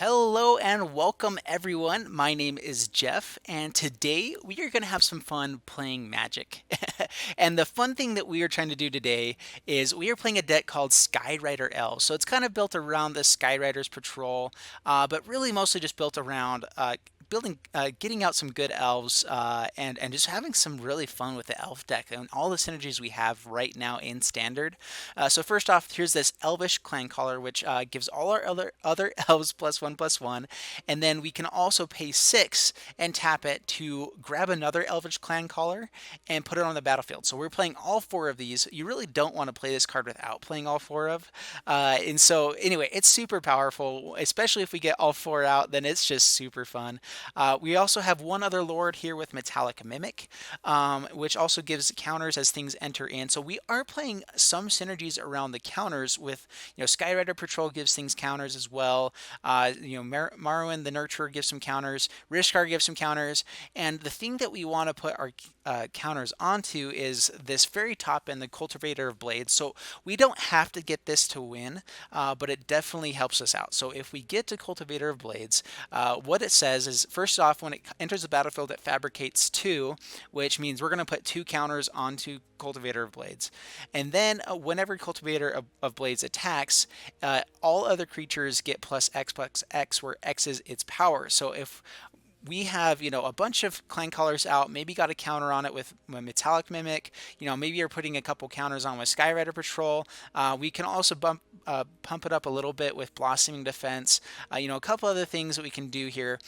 Hello and welcome everyone. My name is Jeff, and today we are going to have some fun playing Magic. And the fun thing that we are trying to do today is we are playing a deck called Skyrider Elves. So it's kind of built around the Skyrider's Patrol, but really mostly just built around getting out some good elves, and just having some really fun with the elf deck and all the synergies we have right now in standard. So first off, here's this Elvish Clancaller, which gives all our other elves +1/+1, and then we can also pay 6 and tap it to grab another Elvish Clancaller and put it on the battlefield. So we're playing all four of these. You really don't want to play this card without playing all four of. And so anyway, it's super powerful, especially if we get all four out. Then it's just super fun. We also have one other Lord here with Metallic Mimic, which also gives counters as things enter in. So we are playing some synergies around the counters with, Skyrider Patrol gives things counters as well. Marwyn the Nurturer gives some counters. Rishkar gives some counters. And the thing that we want to put our counters onto is this very top end, the Cultivator of Blades. So we don't have to get this to win, but it definitely helps us out. So if we get to Cultivator of Blades, what it says is, first off, when it enters the battlefield, it fabricates 2, which means we're going to put 2 counters onto Cultivator of Blades. And then whenever Cultivator of Blades attacks, all other creatures get +X, where X is its power. So if we have, a bunch of Clankcallers out, maybe got a counter on it with Metallic Mimic, maybe you're putting a couple counters on with Skyrider Patrol. We can also pump it up a little bit with Blossoming Defense. A couple other things that we can do here.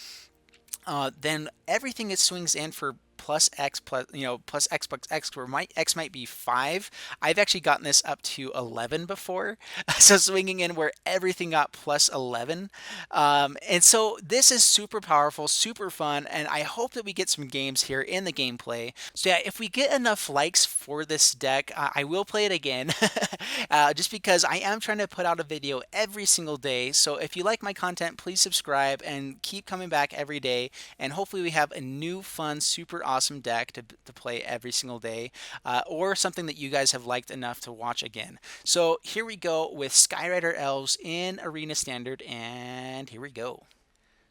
Then everything it swings in for +X +X, where my X might be 5. I've actually gotten this up to 11 before. So swinging in where everything got +11. And so this is super powerful, super fun, and I hope that we get some games here in the gameplay. So yeah, if we get enough likes for this deck, I will play it again. Just because I am trying to put out a video every single day. So if you like my content, please subscribe and keep coming back every day. And hopefully we have a new, fun, super awesome deck to play every single day, or something that you guys have liked enough to watch again. So here we go with Skyrider Elves in Arena Standard, and here we go.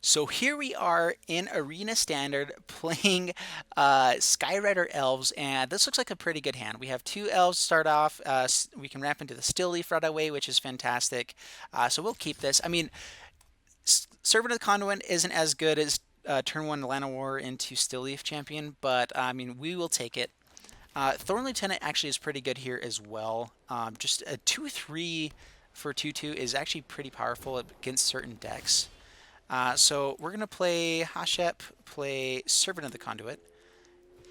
So here we are in Arena Standard playing Skyrider Elves, and this looks like a pretty good hand. We have 2 elves start off. We can ramp into the Still Leaf right away, which is fantastic. So we'll keep this. I mean, Servant of the Conduit isn't as good as turn 1 Llanowar into Still Leaf champion, but I mean, we will take it. Thorn Lieutenant actually is pretty good here as well. Just a 2/3 for 2/2 is actually pretty powerful against certain decks. So we're going to play Hashep, play Servant of the Conduit,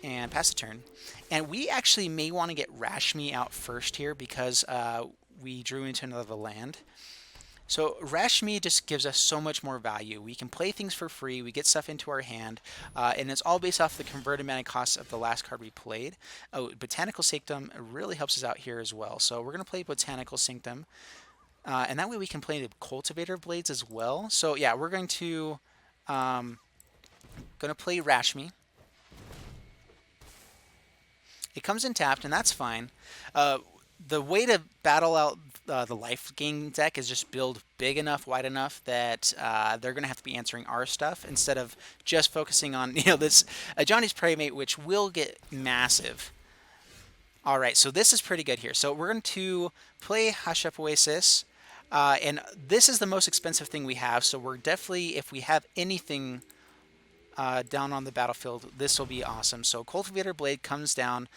and pass the turn. And we actually may want to get Rashmi out first here because we drew into another land. So Rashmi just gives us so much more value. We can play things for free, we get stuff into our hand, and it's all based off the converted mana cost of the last card we played. Oh, Botanical Sanctum really helps us out here as well. So we're going to play Botanical Sanctum, and that way we can play the Cultivator of Blades as well. So yeah, we're going to play Rashmi. It comes in tapped, and that's fine. The way to battle out the life gain deck is just build big enough, wide enough that they're going to have to be answering our stuff instead of just focusing on, this Johnny's Playmate, which will get massive. All right, so this is pretty good here. So we're going to play Hashep Oasis, and this is the most expensive thing we have. So we're definitely, if we have anything down on the battlefield, this will be awesome. So Cultivator Blade comes down.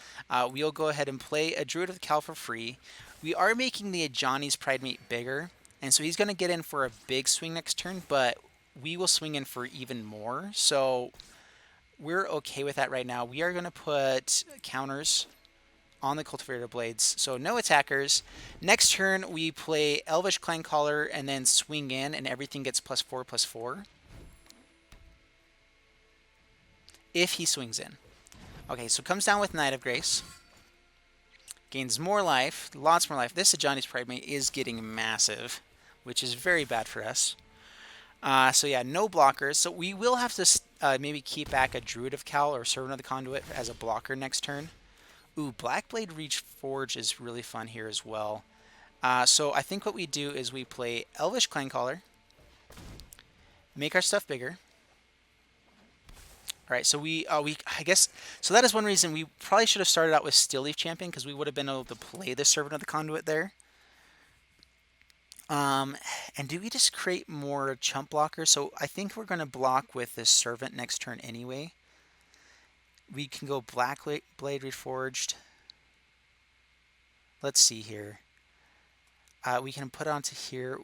We'll go ahead and play a Druid of the Cal for free. We are making the Johnny's Pridemate bigger, and so he's going to get in for a big swing next turn, but we will swing in for even more. So we're okay with that right now. We are going to put counters on the Cultivator Blades, so no attackers. Next turn, we play Elvish Clancaller and then swing in, and everything gets +4/+4. If he swings in. Okay, so comes down with Knight of Grace. Gains more life, lots more life. This Johnny's Pridemate is getting massive, which is very bad for us. So yeah, no blockers. So we will have to maybe keep back a Druid of Cal or Servant of the Conduit as a blocker next turn. Ooh, Blackblade Reforged is really fun here as well. So I think what we do is we play Elvish Clancaller, make our stuff bigger. All right, so I guess, so that is one reason we probably should have started out with Steel Leaf Champion, because we would have been able to play the Servant of the Conduit there. And do we just create more chump blockers? So I think we're going to block with this Servant next turn anyway. We can go Blackblade Reforged. Let's see here. We can put onto here.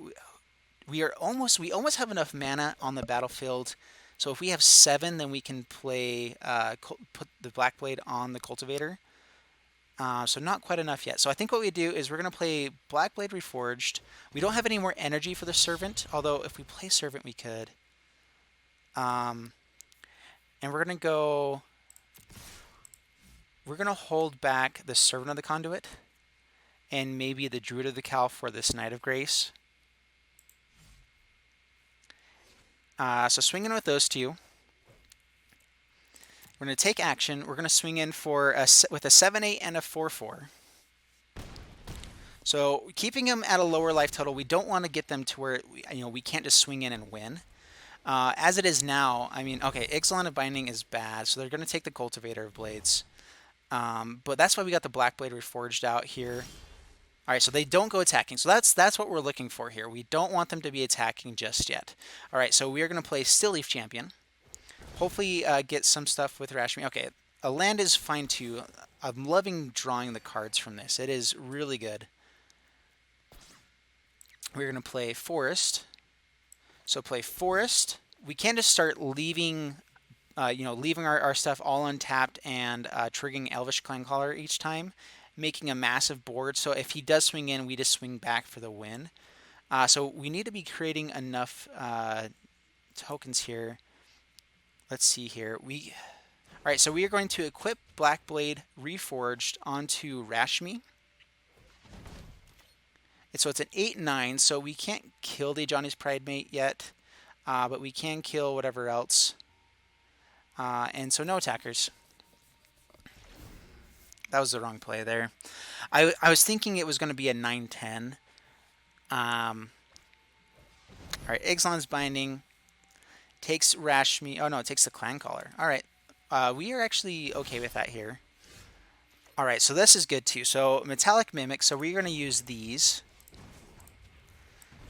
We almost have enough mana on the battlefield. So if we have 7, then we can play put the Blackblade on the Cultivator. So not quite enough yet. So I think what we do is we're going to play Blackblade Reforged. We don't have any more energy for the Servant, although if we play Servant we could. And we're going to go... We're going to hold back the Servant of the Conduit and maybe the Druid of the Cal for this Knight of Grace. So swinging with those two. We're going to take action. We're going to swing in for with a 7/8 and a 4/4. So keeping them at a lower life total, we don't want to get them to where we can't just swing in and win. As it is now, I mean, okay, Ixalan of Binding is bad, so they're going to take the Cultivator of Blades. But that's why we got the Blackblade Reforged out here. All right, so they don't go attacking. So that's what we're looking for here. We don't want them to be attacking just yet. All right, so we are going to play Steel Leaf Champion. Hopefully get some stuff with Rashmi. Okay, a land is fine too. I'm loving drawing the cards from this. It is really good. We're going to play Forest. So play Forest. We can just start leaving... leaving our stuff all untapped and triggering Elvish Clancaller each time, making a massive board. So if he does swing in, we just swing back for the win. So we need to be creating enough tokens here. Let's see here. All right, so we are going to equip Blackblade Reforged onto Rashmi. So it's an 8/9, so we can't kill the Johnny's Pridemate yet, but we can kill whatever else. And so no attackers. That was the wrong play there. I was thinking it was going to be a 9/10. All right, Ixalan's Binding. Takes Rashmi. Oh no, it takes the Clancaller. All right. We are actually okay with that here. All right, so this is good too. So Metallic Mimic. So we're going to use these.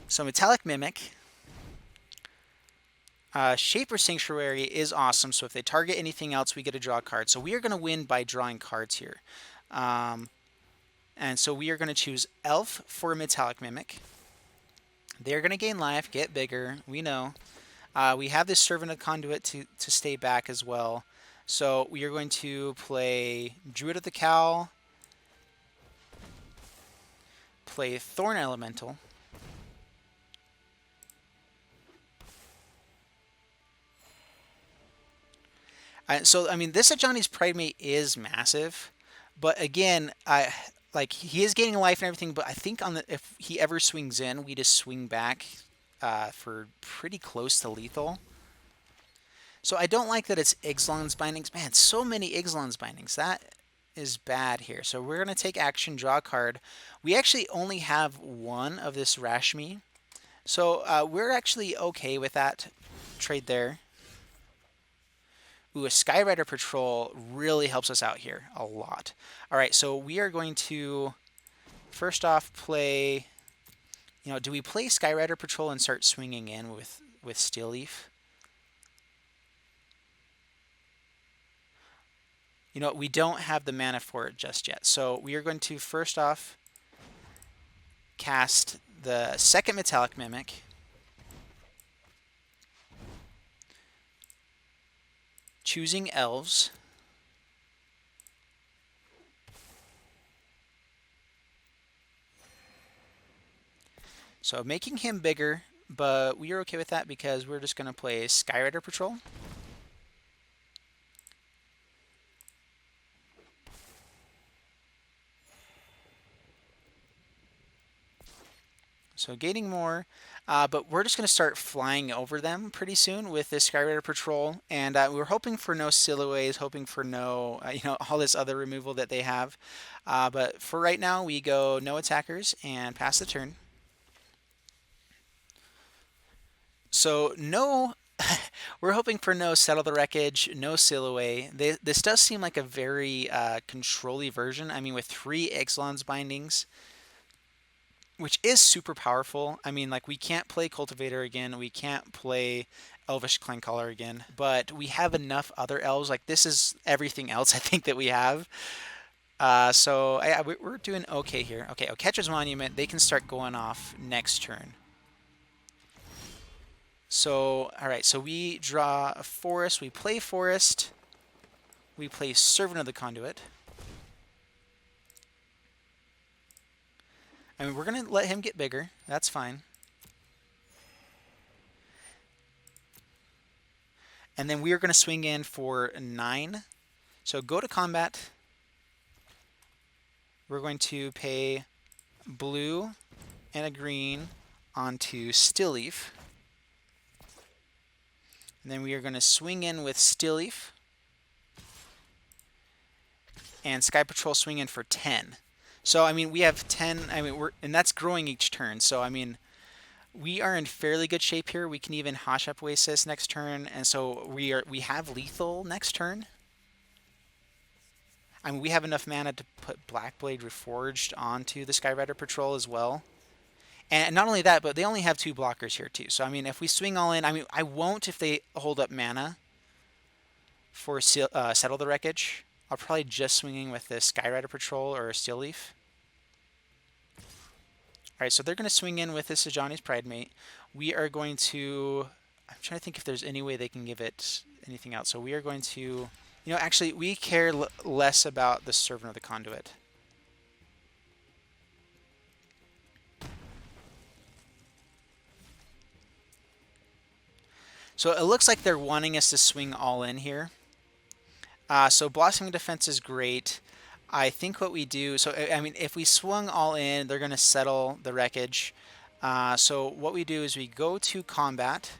So Metallic Mimic. Shaper Sanctuary is awesome, so if they target anything else, we get to draw a card. So we are going to win by drawing cards here. And so we are going to choose Elf for Metallic Mimic. They're going to gain life, get bigger, we know. We have this Servant of Conduit to stay back as well. So we are going to play Druid of the Cal, play Thorn Elemental, so I mean, this Johnny's Pridemate is massive, but again, he is gaining life and everything. But I think if he ever swings in, we just swing back for pretty close to lethal. So I don't like that it's Ixalan's Bindings. Man, so many Ixalan's Bindings. That is bad here. So we're going to take action, draw a card. We actually only have one of this Rashmi. So we're actually okay with that trade there. Ooh, a Skyrider Patrol really helps us out here a lot. All right, so we are going to first off play... do we play Skyrider Patrol and start swinging in with Steel Leaf? We don't have the mana for it just yet. So we are going to first off cast the second Metallic Mimic. Choosing Elves. So making him bigger, but we are okay with that because we're just going to play Skyrider Patrol. So gaining more, but we're just going to start flying over them pretty soon with this Skyrider Patrol. And we're hoping for no Silhouettes, hoping for no, all this other removal that they have. But for right now, we go no attackers and pass the turn. So no, we're hoping for no Settle the Wreckage, no Seal Away. This does seem like a very control-y version. I mean, with 3 Ixalan's bindings, which is super powerful. I mean, like, we can't play Cultivator again. We can't play Elvish Clancaller again. But we have enough other elves. Like, this is everything else I think that we have. So we're doing okay here. Okay, Oketra's Monument, they can start going off next turn. So, all right, so we draw a forest, we play forest, we play Servant of the Conduit. I mean, we're going to let him get bigger. That's fine. And then we are going to swing in for 9. So go to combat. We're going to pay blue and a green onto Stillleaf. And then we are going to swing in with Stillleaf. And Sky Patrol swing in for 10. So, I mean, we have 10. I mean, and that's growing each turn. So, I mean, we are in fairly good shape here. We can even Hashep Oasis next turn. And so we have lethal next turn. I mean, we have enough mana to put Blackblade Reforged onto the Skyrider Patrol as well. And not only that, but they only have 2 blockers here too. So, I mean, if we swing all in, I mean, I won't if they hold up mana for Settle the Wreckage. I'll probably just swinging with the Skyrider Patrol or Stillleaf. All right, so they're going to swing in with this Ajani's Pridemate. We are going to... I'm trying to think if there's any way they can give it anything else. So we are going to... You know, actually, we care less about the Servant of the Conduit. So it looks like they're wanting us to swing all in here. So Blossoming Defense is great. I think what we do... So, I mean, if we swung all in, they're going to settle the wreckage. So what we do is we go to combat.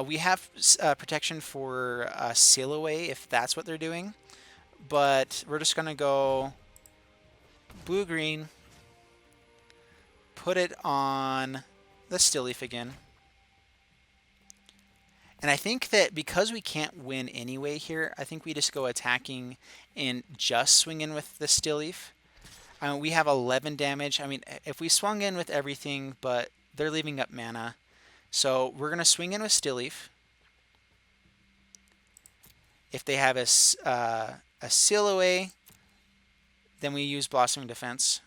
We have protection for Sail Away if that's what they're doing. But we're just going to go blue-green, put it on the Stillleaf again. And I think that because we can't win anyway here, I think we just go attacking and just swing in with the Stillleaf. We have 11 damage. I mean, if we swung in with everything, but they're leaving up mana. So we're going to swing in with Stillleaf. If they have a Seal Away, then we use Blossoming Defense.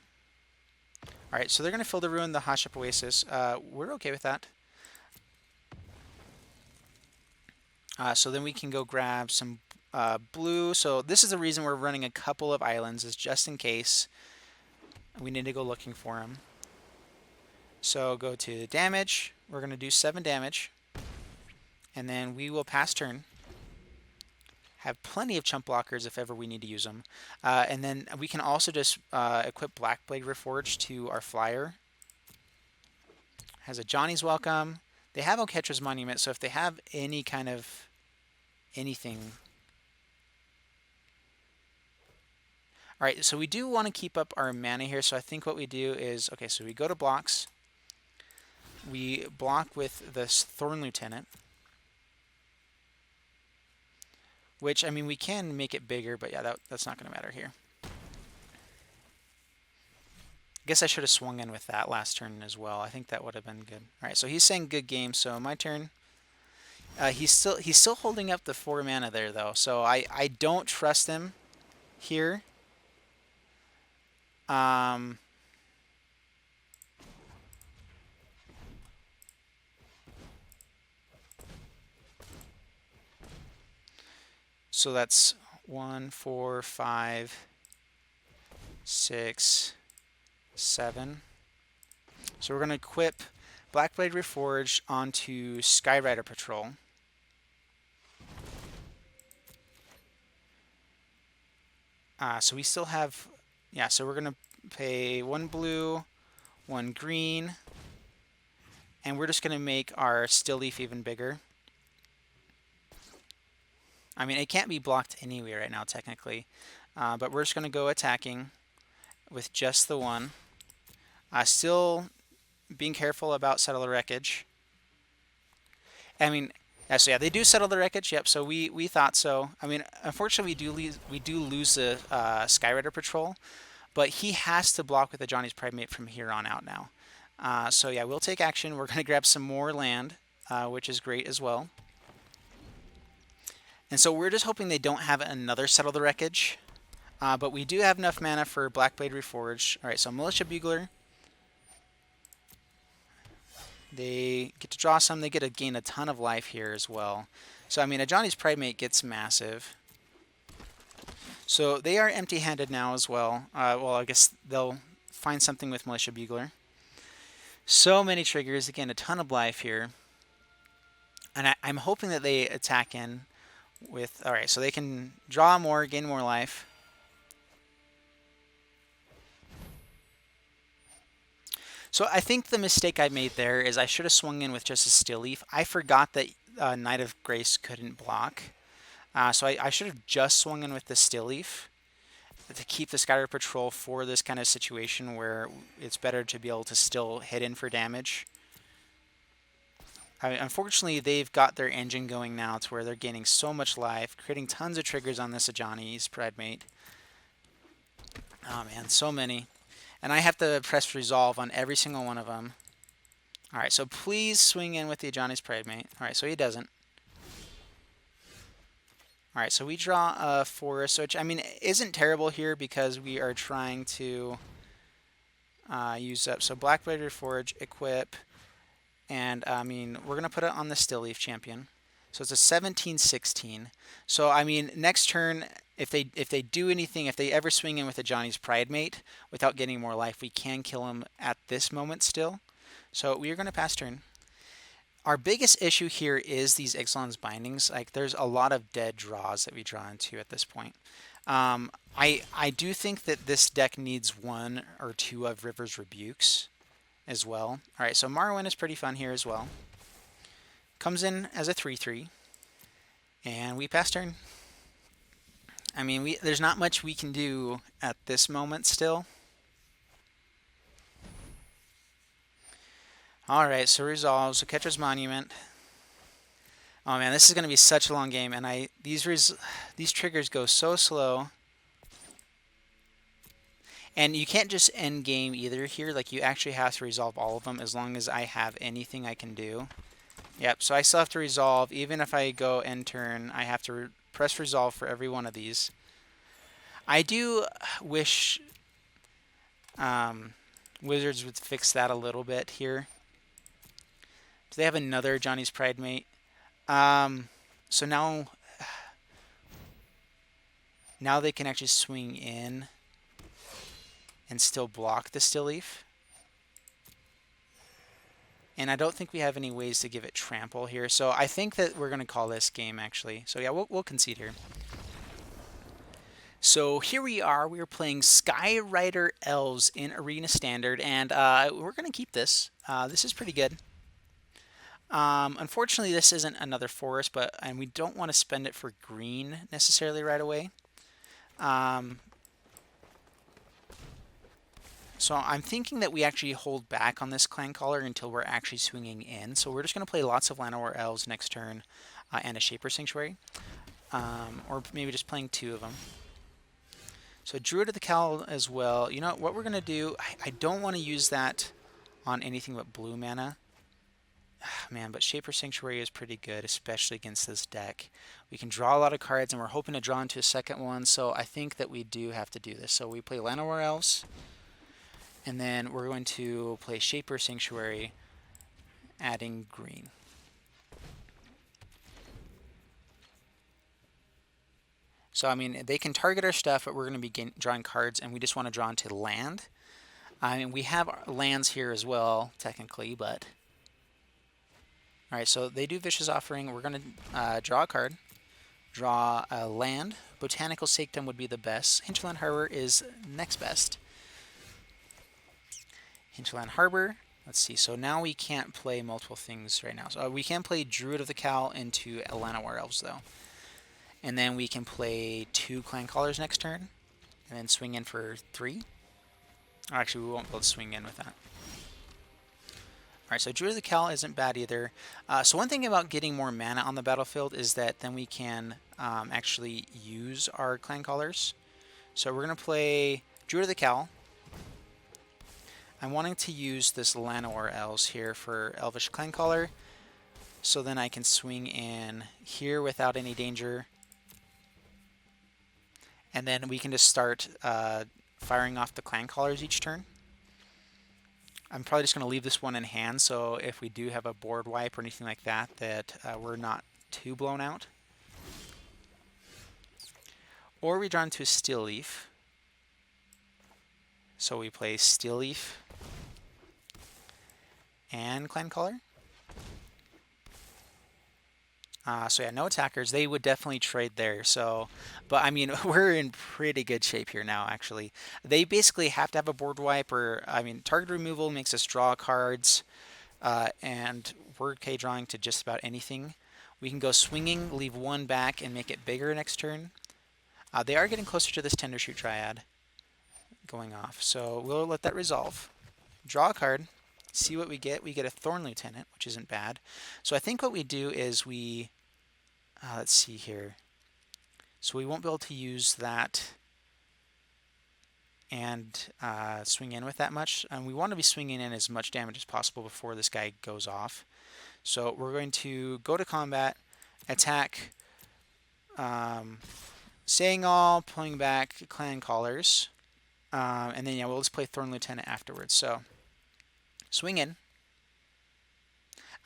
All right, so they're going to fill the ruin the Hashep Oasis. We're okay with that. So then we can go grab some blue. So this is the reason we're running a couple of islands, is just in case we need to go looking for them. So go to damage. We're going to do 7 damage. And then we will pass turn. Have plenty of chump blockers if ever we need to use them. And then we can also just equip Blackblade Reforged to our flyer. Has a Johnny's Welcome. They have Oketra's Monument, so if they have any kind of anything... All right, so we do want to keep up our mana here, so I think what we do is... Okay, so we go to blocks. We block with this Thorn Lieutenant. Which, I mean, we can make it bigger, but yeah, that's not going to matter here. I guess I should have swung in with that last turn as well. I think that would have been good. All right, so he's saying good game, so my turn. He's still holding up the 4 mana there, though, so I don't trust him here. So that's 1, 4, 5, 6, 7. So we're going to equip Blackblade Reforged onto Skyrider Patrol. So we still have... Yeah, so we're going to pay 1 blue, 1 green, and we're just going to make our Stillleaf even bigger. I mean, it can't be blocked anyway right now, technically. But we're just going to go attacking with just the 1. Still being careful about Settle the Wreckage. I mean, yeah, so yeah, they do settle the wreckage. Yep. So we thought so. I mean, unfortunately, we do lose the Skyrider Patrol, but he has to block with the Johnny's Primate from here on out now. So yeah, we'll take action. We're gonna grab some more land, which is great as well. And so we're just hoping they don't have another settle the wreckage. But we do have enough mana for Blackblade Reforged. All right, so Militia Bugler. They get to draw some. They get to gain a ton of life here as well. So, I mean, a Johnny's Primate gets massive. So they are empty-handed now as well. Well, I guess they'll find something with Militia Bugler. So many triggers. Again, a ton of life here. And I'm hoping that they attack in with... All right, so they can draw more, gain more life. So I think the mistake I made there is I should have swung in with just a Still Leaf. I forgot that Knight of Grace couldn't block. So I should have just swung in with the Still Leaf to keep the Skyrider Patrol for this kind of situation where it's better to be able to still hit in for damage. I mean, unfortunately, they've got their engine going now to where they're gaining so much life, creating tons of triggers on this Ajani's Primate. Oh man, so many. And I have to press resolve on every single one of them. Alright, so please swing in with the Ajani's Primate. Alright, so he doesn't. Alright, so we draw a forest, which, I mean, isn't terrible here because we are trying to use up. So Blackblade Reforged, equip, and, I mean, we're going to put it on the Still Leaf Champion. So it's a 17-16. So, I mean, next turn, if they do anything, if they ever swing in with a Johnny's Primate without getting more life, we can kill him at this moment still. So we are going to pass turn. Our biggest issue here is these Ixalan's Bindings. Like, there's a lot of dead draws that we draw into at this point. I do think that this deck needs one or two of River's Rebukes as well. All right, so Marwyn is pretty fun here as well. Comes in as a 3/3, and we pass turn. I mean, there's not much we can do at this moment still. Alright, so resolve. So Ketra's Monument. Oh man, this is going to be such a long game, and these triggers go so slow. And you can't just end game either here. Like, you actually have to resolve all of them as long as I have anything I can do. Yep, so I still have to resolve. Even if I go end turn, I have to press resolve for every one of these. I do wish Wizards would fix that a little bit here. Do they have another Johnny's Primate? So now they can actually swing in and still block the Still Leaf. And I don't think we have any ways to give it trample here. So I think that we're going to call this game, actually. So yeah, we'll concede here. So here we are. We are playing Skyrider Elves in Arena Standard. And we're going to keep this. This is pretty good. Unfortunately, this isn't another forest, and we don't want to spend it for green necessarily right away. So I'm thinking that we actually hold back on this Clancaller until we're actually swinging in. So we're just going to play lots of Llanowar Elves next turn and a Shaper Sanctuary. Or maybe just playing two of them. So Druid of the Cowl as well. You know what we're going to do? I don't want to use that on anything but blue mana. Man, but Shaper Sanctuary is pretty good, especially against this deck. We can draw a lot of cards, and we're hoping to draw into a second one, so I think that we do have to do this. So we play Llanowar Elves, and then we're going to play Shaper Sanctuary, adding green. So, I mean, they can target our stuff, but we're going to be drawing cards, and we just want to draw into land. I mean, we have lands here as well, technically, but... Alright, so they do Vicious Offering. We're going to draw a card, draw a land. Botanical Sanctum would be the best. Hinterland Harbor is next best. Hinterland Harbor. Let's see, so now we can't play multiple things right now. So we can play Druid of the Cowl into Llanowar Elves, though. And then we can play 2 Clancallers next turn, and then swing in for 3. Oh, actually, we won't be able to swing in with that. Alright, so Druid of the Cal isn't bad either. So one thing about getting more mana on the battlefield is that then we can actually use our Clancallers. So we're going to play Druid of the Cal. I'm wanting to use this Llanowar Elves here for Elvish Clancaller, so then I can swing in here without any danger. And then we can just start firing off the Clancallers each turn. I'm probably just going to leave this one in hand, so if we do have a board wipe or anything like that, we're not too blown out. Or we draw into a Steel Leaf. So we play Steel Leaf and Clancaller. So yeah, no attackers. They would definitely trade there. So, but I mean, we're in pretty good shape here now, actually. They basically have to have a board wipe, or, I mean, target removal makes us draw cards, and we're okay drawing to just about anything. We can go swinging, leave one back, and make it bigger next turn. They are getting closer to this Tendershoot Triad going off, so we'll let that resolve. Draw a card, see what we get. We get a Thorn Lieutenant, which isn't bad. So I think what we do is we, let's see here. So we won't be able to use that and swing in with that much. And we want to be swinging in as much damage as possible before this guy goes off. So we're going to go to combat, attack, saying all, pulling back Clancallers, and then yeah, we'll just play Thorn Lieutenant afterwards. So swing in.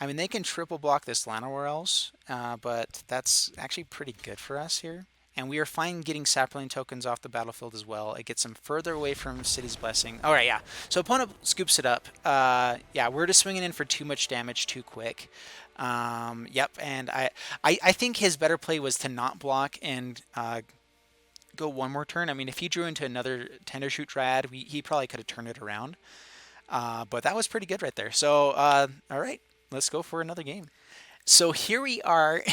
I mean, they can triple block this Llanowar Elves, but that's actually pretty good for us here. And we are fine getting Sapling tokens off the battlefield as well. It gets them further away from City's Blessing. All right, yeah. So opponent scoops it up. Yeah, we're just swinging in for too much damage too quick. Yep, and I think his better play was to not block and go one more turn. I mean, if he drew into another Tendershoot Triad, he probably could have turned it around. But that was pretty good right there. So, all right, let's go for another game. So here we are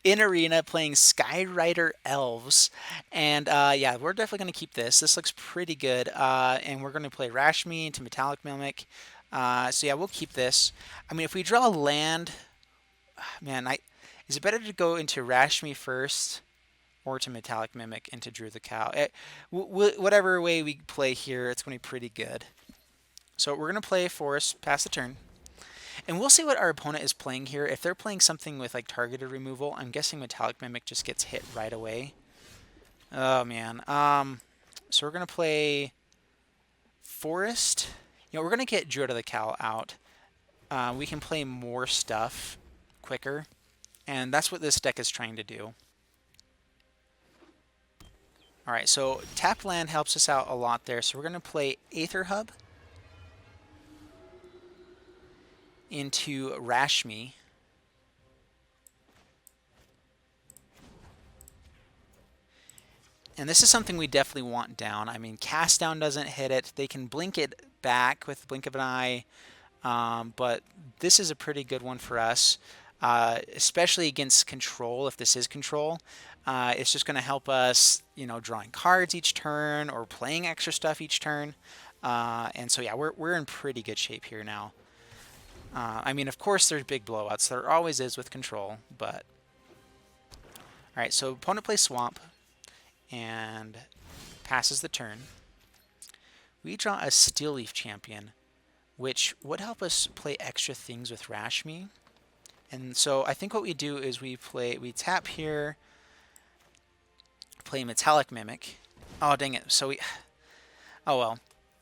in Arena playing Skyrider Elves. And yeah, we're definitely going to keep this. This looks pretty good. And we're going to play Rashmi into Metallic Mimic. So yeah, we'll keep this. I mean, if we draw land, man, is it better to go into Rashmi first or to Metallic Mimic into Druid the Cow? Whatever way we play here, it's going to be pretty good. So we're going to play Forest, pass the turn. And we'll see what our opponent is playing here. If they're playing something with like targeted removal, I'm guessing Metallic Mimic just gets hit right away. Oh, man. So we're going to play Forest. You know, we're going to get Druid of the Cow out. We can play more stuff quicker. And that's what this deck is trying to do. Alright, so tap land helps us out a lot there. So we're going to play Aether Hub into Rashmi. And this is something we definitely want down. I mean, Cast Down doesn't hit it. They can blink it back with Blink of an Eye. But this is a pretty good one for us, especially against control. If this is control, it's just going to help us, you know, drawing cards each turn or playing extra stuff each turn. And so, yeah, we're in pretty good shape here now. I mean, of course, there's big blowouts. There always is with control, but... Alright, so opponent plays Swamp and passes the turn. We draw a Steel Leaf Champion, which would help us play extra things with Rashmi. And so I think what we do is we tap here, play Metallic Mimic. Oh, dang it. So oh well.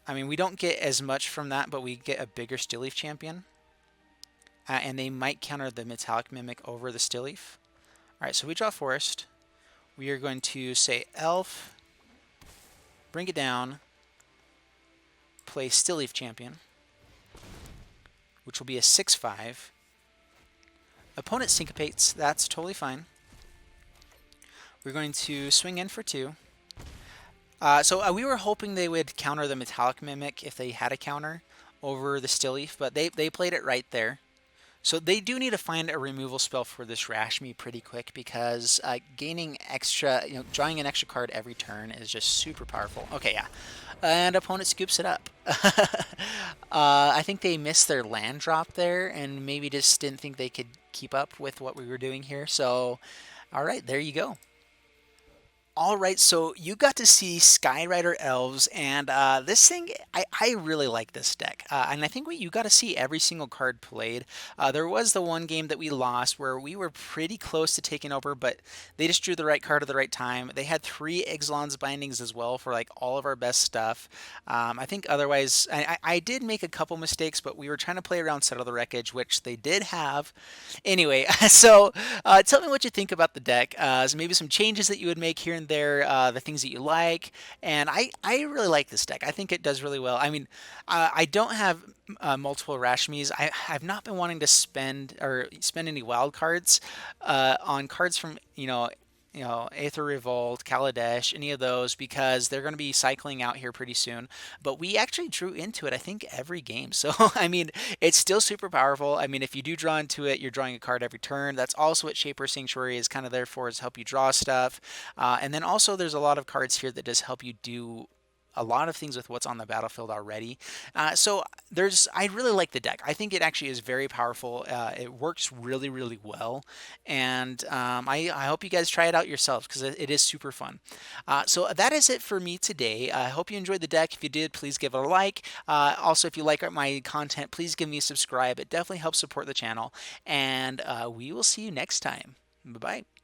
I mean, we don't get as much from that, but we get a bigger Steel Leaf Champion. And they might counter the Metallic Mimic over the Steel Leaf. Alright, so we draw Forest. We are going to say Elf, bring it down, play Steel Leaf Champion, which will be a 6/5. Opponent syncopates, that's totally fine. We're going to swing in for 2. So we were hoping they would counter the Metallic Mimic if they had a counter over the Steel Leaf, but they played it right there. So they do need to find a removal spell for this Rashmi pretty quick because gaining extra, drawing an extra card every turn is just super powerful. Okay, yeah. And opponent scoops it up. I think they missed their land drop there and maybe just didn't think they could keep up with what we were doing here. So, all right, there you go. All right, so you got to see Skyrider Elves, and this thing, I really like this deck. And I think you got to see every single card played. There was the one game that we lost where we were pretty close to taking over, but they just drew the right card at the right time. They had 3 Ixalan's bindings as well for like all of our best stuff. I think otherwise, I did make a couple mistakes, but we were trying to play around Settle the Wreckage, which they did have. Anyway, so tell me what you think about the deck. So maybe some changes that you would make here and there, the things that you like. And I really like this deck. I think it does really well. I mean, I don't have multiple Rashmis. I've not been wanting to spend any wild cards on cards from Aether Revolt, Kaladesh, any of those, because they're going to be cycling out here pretty soon. But we actually drew into it, I think, every game. So, I mean, it's still super powerful. I mean, if you do draw into it, you're drawing a card every turn. That's also what Shaper Sanctuary is kind of there for, is help you draw stuff. And then also there's a lot of cards here that does help you do a lot of things with what's on the battlefield already. I really like the deck. I think it actually is very powerful. It works really, really well. And I hope you guys try it out yourselves because it is super fun. So that is it for me today. I hope you enjoyed the deck. If you did, please give it a like. Also, if you like my content, please give me a subscribe. It definitely helps support the channel. And we will see you next time. Bye-bye.